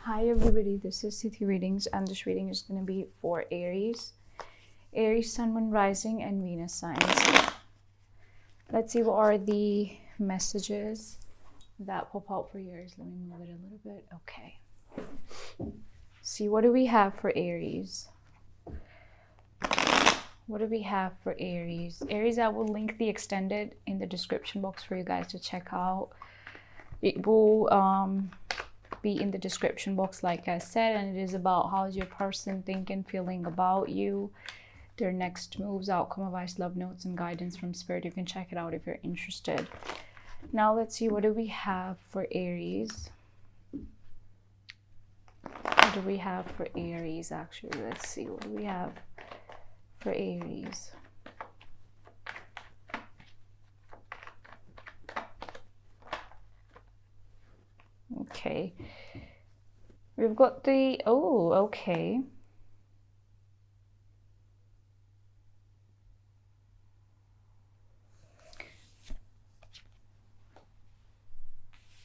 Hi everybody, this is City Readings and this reading is going to be for Aries. Aries, Sun, Moon, Rising and Venus signs. Let's see what are the messages that pop out for Aries. Let me move it a little bit. Okay. See, what do we have for Aries? What do we have for Aries? Aries, I will link the extended in the description box for you guys to check out. It will be in the description box, like I said, and it is about how's your person thinking, feeling about you, their next moves, outcome, advice, love notes, and guidance from Spirit. You can check it out if you're interested. Now let's see, what do we have for Aries? What do we have for Aries, actually? Let's see, what do we have for Aries? Okay. We've got the, oh, okay.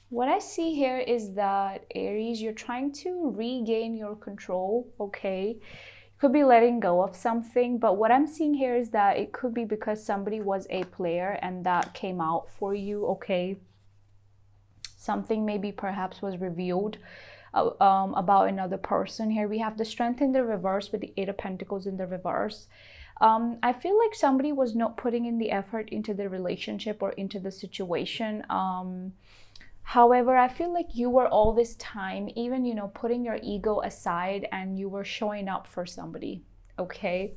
What I see here is that Aries, you're trying to regain your control, okay? You could be letting go of something, but what I'm seeing here is that it could be because somebody was a player and that came out for you, okay? Something maybe perhaps was revealed about another person. Here we have the Strength in the reverse with the Eight of Pentacles in the reverse. I feel like somebody was not putting in the effort into the relationship or into the situation. However, I feel like you were all this time, even, you know, putting your ego aside and you were showing up for somebody, okay?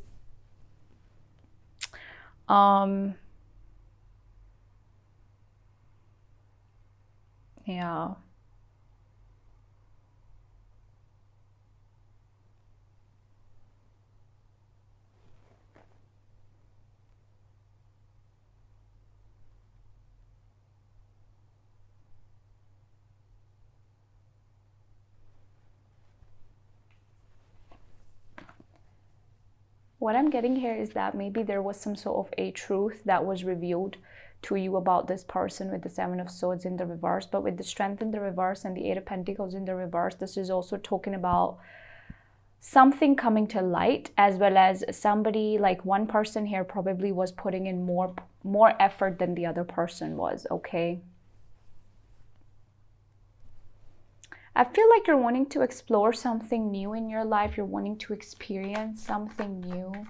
Yeah. What I'm getting here is that maybe there was some sort of a truth that was revealed to you about this person with the Seven of Swords in the reverse, but with the Strength in the reverse and the Eight of Pentacles in the reverse, this is also talking about something coming to light, as well as somebody, like one person here probably was putting in more effort than the other person was, okay? I feel like you're wanting to explore something new in your life. You're wanting to experience something new.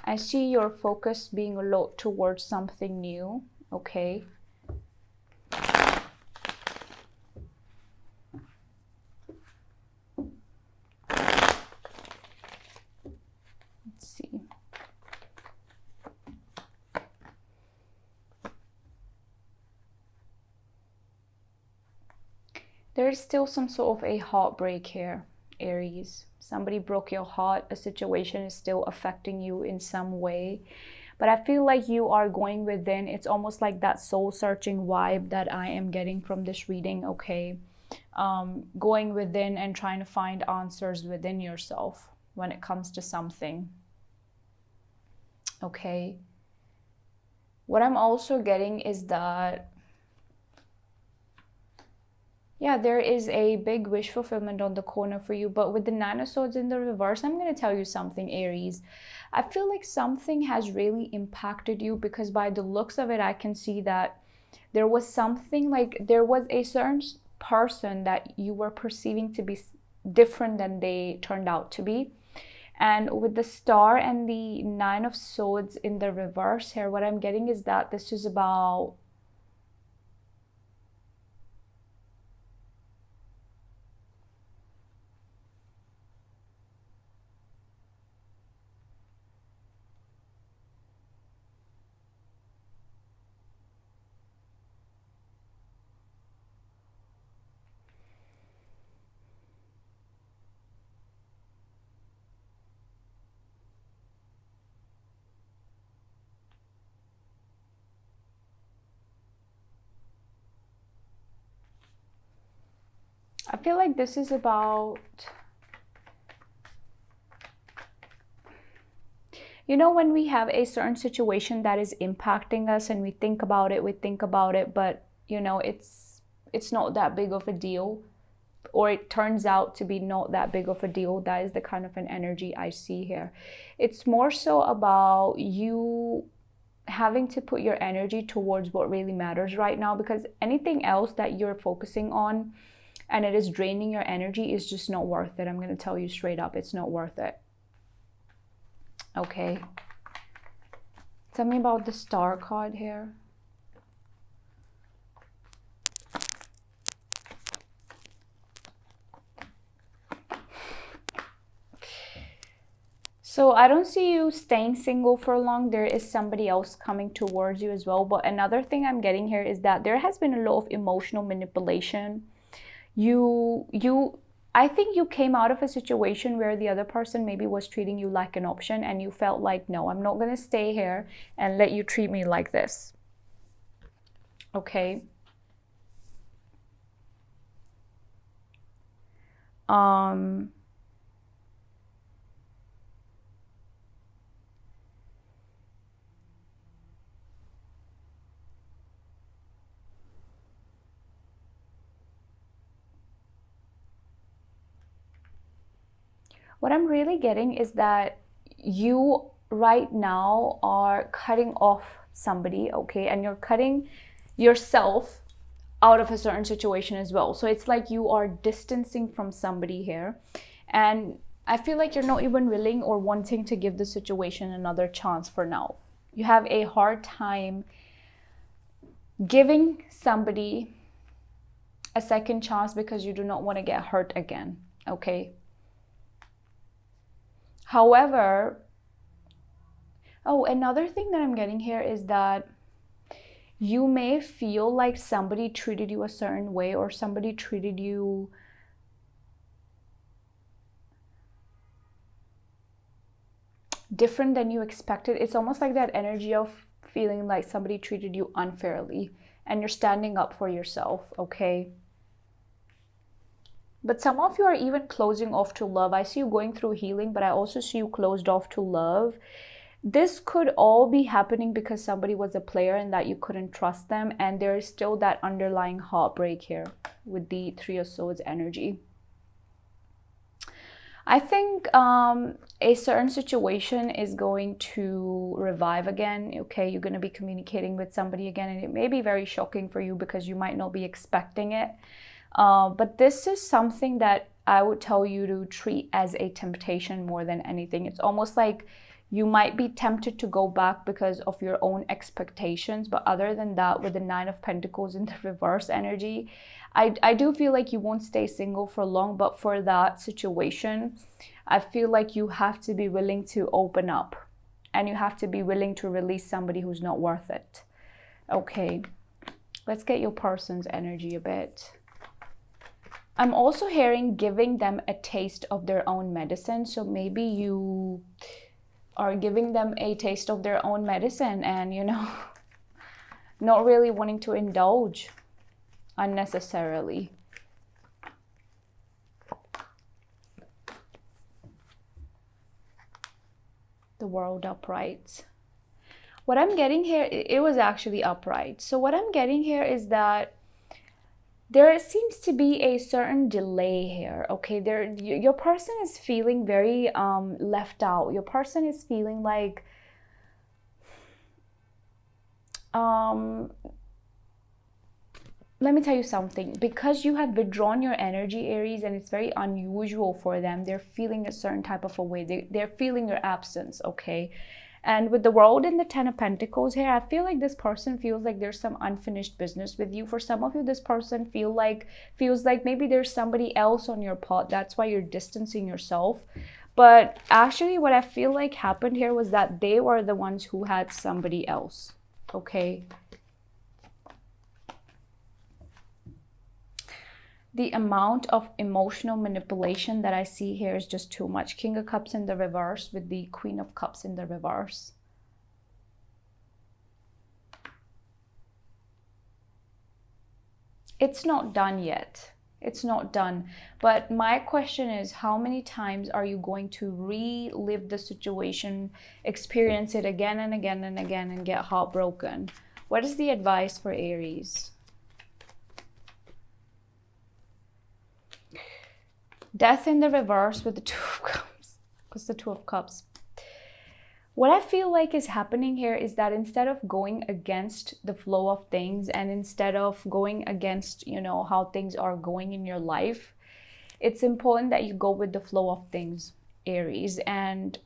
I see your focus being a lot towards something new, okay? Let's see. There is still some sort of a heartbreak here, Aries. Somebody broke your heart. A situation is still affecting you in some way. But I feel like you are going within. It's almost like that soul-searching vibe that I am getting from this reading, okay? Going within and trying to find answers within yourself when it comes to something, okay? What I'm also getting is that, yeah, there is a big wish fulfillment on the corner for you. But with the Nine of Swords in the reverse, I'm going to tell you something, Aries. I feel like something has really impacted you, because by the looks of it, I can see that there was something, like there was a certain person that you were perceiving to be different than they turned out to be. And with the Star and the Nine of Swords in the reverse here, what I'm getting is that this is about, I feel like this is about, you know, when we have a certain situation that is impacting us and we think about it, but you know, it's not that big of a deal. or it turns out to be not that big of a deal. That is the kind of an energy I see here. It's more so about you having to put your energy towards what really matters right now, because anything else that you're focusing on and it is draining your energy is just not worth it. I'm going to tell you straight up, it's not worth it. Okay. Tell me about the Star card here. So I don't see you staying single for long. There is somebody else coming towards you as well. But another thing I'm getting here is that there has been a lot of emotional manipulation. I think you came out of a situation where the other person maybe was treating you like an option, and you felt like, no, I'm not going to stay here and let you treat me like this. Okay. What I'm really getting is that you right now are cutting off somebody, okay? And you're cutting yourself out of a certain situation as well. So it's like you are distancing from somebody here. And I feel like you're not even willing or wanting to give the situation another chance for now. You have a hard time giving somebody a second chance because you do not want to get hurt again, okay? However, another thing that I'm getting here is that you may feel like somebody treated you a certain way, or somebody treated you different than you expected. It's almost like that energy of feeling like somebody treated you unfairly, and you're standing up for yourself, okay? But some of you are even closing off to love. I see you going through healing, but I also see you closed off to love. This could all be happening because somebody was a player and that you couldn't trust them. And there is still that underlying heartbreak here with the Three of Swords energy. I think a certain situation is going to revive again, okay? You're going to be communicating with somebody again, and it may be very shocking for you because you might not be expecting it. But this is something that I would tell you to treat as a temptation more than anything. It's almost like you might be tempted to go back because of your own expectations. But other than that, with the Nine of Pentacles in the reverse energy, I do feel like you won't stay single for long. But for that situation, I feel like you have to be willing to open up. And you have to be willing to release somebody who's not worth it. Okay, let's get your person's energy a bit. I'm also hearing giving them a taste of their own medicine. So maybe you are giving them a taste of their own medicine and, you know, not really wanting to indulge unnecessarily. The World upright. What I'm getting here, it was actually upright. So what I'm getting here is that there seems to be a certain delay here, okay? Your person is feeling very left out. Your person is feeling like let me tell you something. Because you have withdrawn your energy, Aries, and it's very unusual for them, they're feeling a certain type of a way. They're feeling your absence, okay? And with the World and the Ten of Pentacles here, I feel like this person feels like there's some unfinished business with you. For some of you, this person feels like maybe there's somebody else on your pot. That's why you're distancing yourself. But actually, what I feel like happened here was that they were the ones who had somebody else. Okay. The amount of emotional manipulation that I see here is just too much. King of Cups in the reverse with the Queen of Cups in the reverse. It's not done yet. It's not done. But my question is, how many times are you going to relive the situation, experience it again and again and again, and get heartbroken? What is the advice for Aries? Death in the reverse with the Two of Cups. What's the Two of Cups? What I feel like is happening here is that instead of going against the flow of things and instead of going against, how things are going in your life, it's important that you go with the flow of things, Aries. And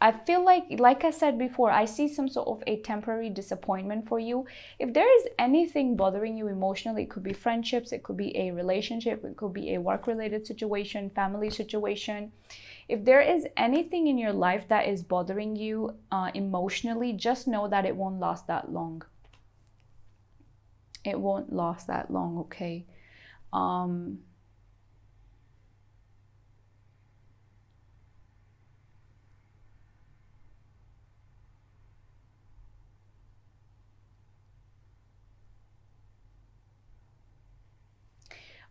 I feel like I said before, I see some sort of a temporary disappointment for you. If there is anything bothering you emotionally, it could be friendships, it could be a relationship, it could be a work-related situation, family situation. If there is anything in your life that is bothering you emotionally, just know that it won't last that long. It won't last that long, okay?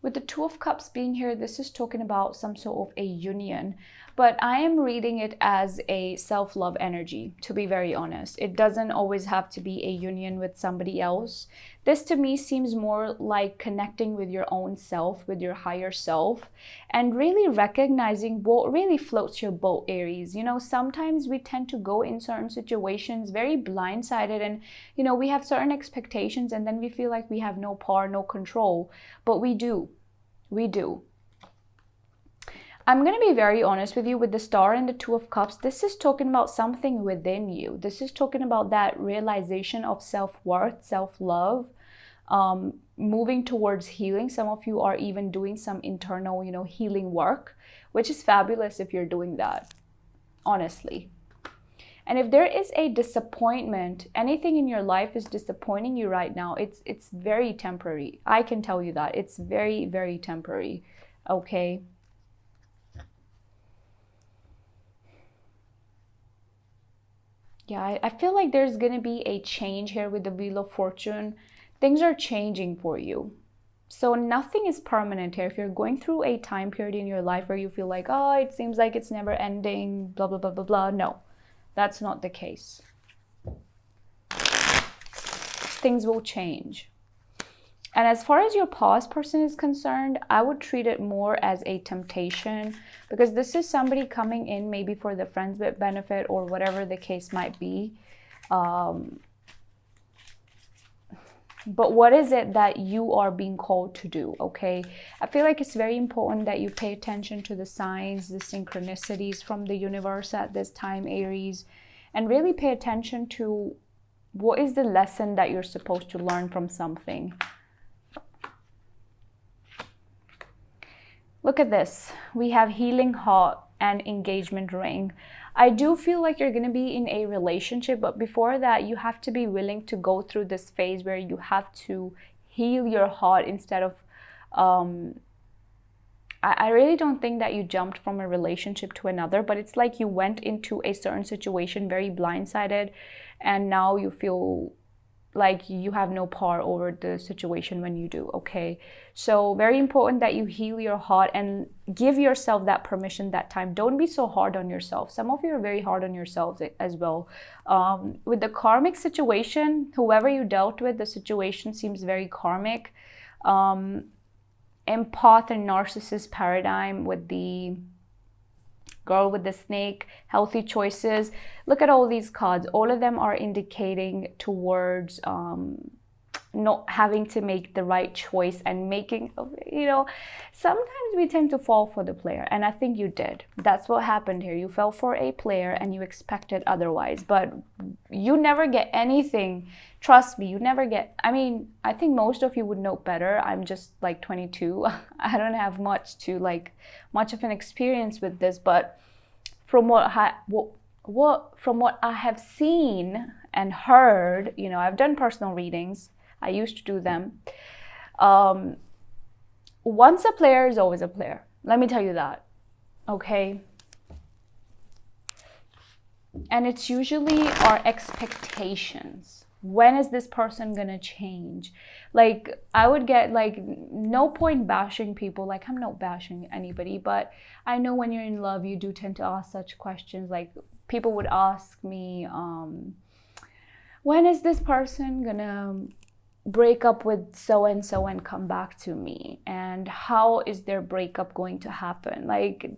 With the Two of Cups being here, this is talking about some sort of a union, but I am reading it as a self-love energy, to be very honest. It doesn't always have to be a union with somebody else. This to me seems more like connecting with your own self, with your higher self, and really recognizing what really floats your boat, Aries. Sometimes we tend to go in certain situations very blindsided and, we have certain expectations and then we feel like we have no power, no control, but we do. We do. I'm going to be very honest with you with the Star and the Two of Cups. This is talking about something within you. This is talking about that realization of self-worth, self-love, moving towards healing. Some of you are even doing some internal, healing work, which is fabulous if you're doing that, honestly. And if there is a disappointment, anything in your life is disappointing you right now, it's very temporary. I can tell you that. It's very, very temporary. Okay? Yeah, I feel like there's going to be a change here with the Wheel of Fortune. Things are changing for you. So nothing is permanent here. If you're going through a time period in your life where you feel like, oh, it seems like it's never ending, blah, blah, blah, blah, blah. No, that's not the case. Things will change. And as far as your past person is concerned, I would treat it more as a temptation, because this is somebody coming in maybe for the friends with benefit or whatever the case might be. But what is it that you are being called to do, okay? I feel like it's very important that you pay attention to the signs, the synchronicities from the universe at this time, Aries, and really pay attention to what is the lesson that you're supposed to learn from something. Look at this. We have healing heart and engagement ring. I do feel like you're going to be in a relationship, but before that, you have to be willing to go through this phase where you have to heal your heart instead of... I really don't think that you jumped from a relationship to another, but it's like you went into a certain situation very blindsided, and now you feel like you have no power over the situation when you do, okay? So very important that you heal your heart and give yourself that permission, that time. Don't be so hard on yourself. Some of you are very hard on yourselves as well. With the karmic situation, whoever you dealt with, the situation seems very karmic. Empath and narcissist paradigm with the girl with the snake, healthy choices. Look at all these cards. All of them are indicating towards not having to make the right choice and making, sometimes we tend to fall for the player. And I think you did. That's what happened here. You fell for a player and you expected otherwise. But you never get anything. Trust me, you never get... I think most of you would know better. I'm just like 22. I don't have much of an experience with this, but from what I have seen and heard, I've done personal readings. I used to do them. Once a player is always a player. Let me tell you that. Okay? And it's usually our expectations. When is this person gonna change? Like, I would get no point bashing people. Like, I'm not bashing anybody, but I know when you're in love, you do tend to ask such questions. Like, people would ask me, when is this person gonna break up with so and so and come back to me, and how is their breakup going to happen? Like,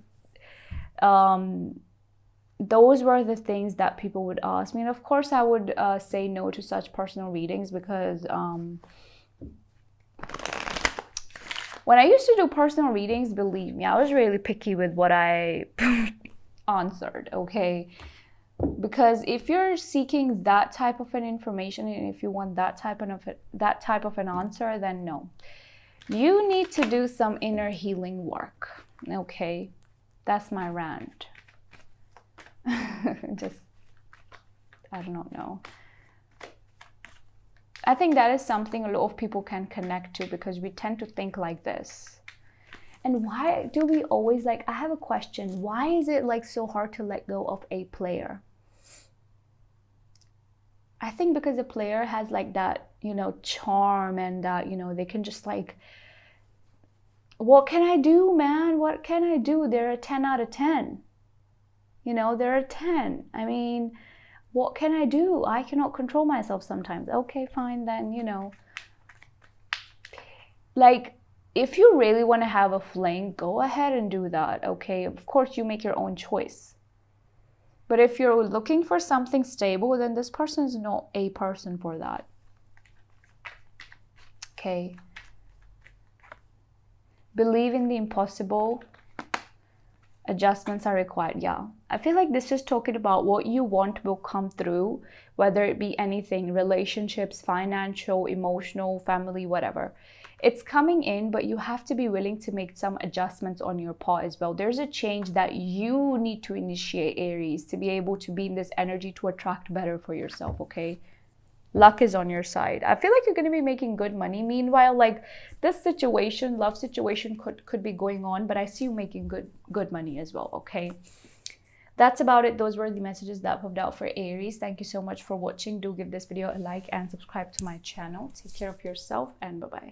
those were the things that people would ask me. And of course, I would say no to such personal readings because when I used to do personal readings, believe me, I was really picky with what I answered, okay? Because if you're seeking that type of an information and if you want that type of an answer, then no. You need to do some inner healing work, okay? That's my rant. Just, I don't know. I think that is something a lot of people can connect to because we tend to think like this. And why do we always, like, I have a question. Why is it like so hard to let go of a player? I think because a player has like that, you know, charm, and that, you know, they can just like, what can I do, man? What can I do? They're a 10 out of 10. You know, they're a 10. I mean, what can I do? I cannot control myself sometimes. Okay, fine, then, you know. Like, if you really want to have a fling, go ahead and do that, okay? Of course, you make your own choice. But if you're looking for something stable, then this person is not a person for that. Okay. Believe in the impossible. Adjustments are required. Yeah. I feel like this is talking about what you want will come through, whether it be anything, relationships, financial, emotional, family, whatever. It's coming in, but you have to be willing to make some adjustments on your part as well. There's a change that you need to initiate, Aries, to be able to be in this energy to attract better for yourself, okay? Luck is on your side. I feel like you're going to be making good money. Meanwhile, like, this situation, love situation could be going on, but I see you making good money as well, okay? That's about it. Those were the messages that popped out for Aries. Thank you so much for watching. Do give this video a like and subscribe to my channel. Take care of yourself, and bye-bye.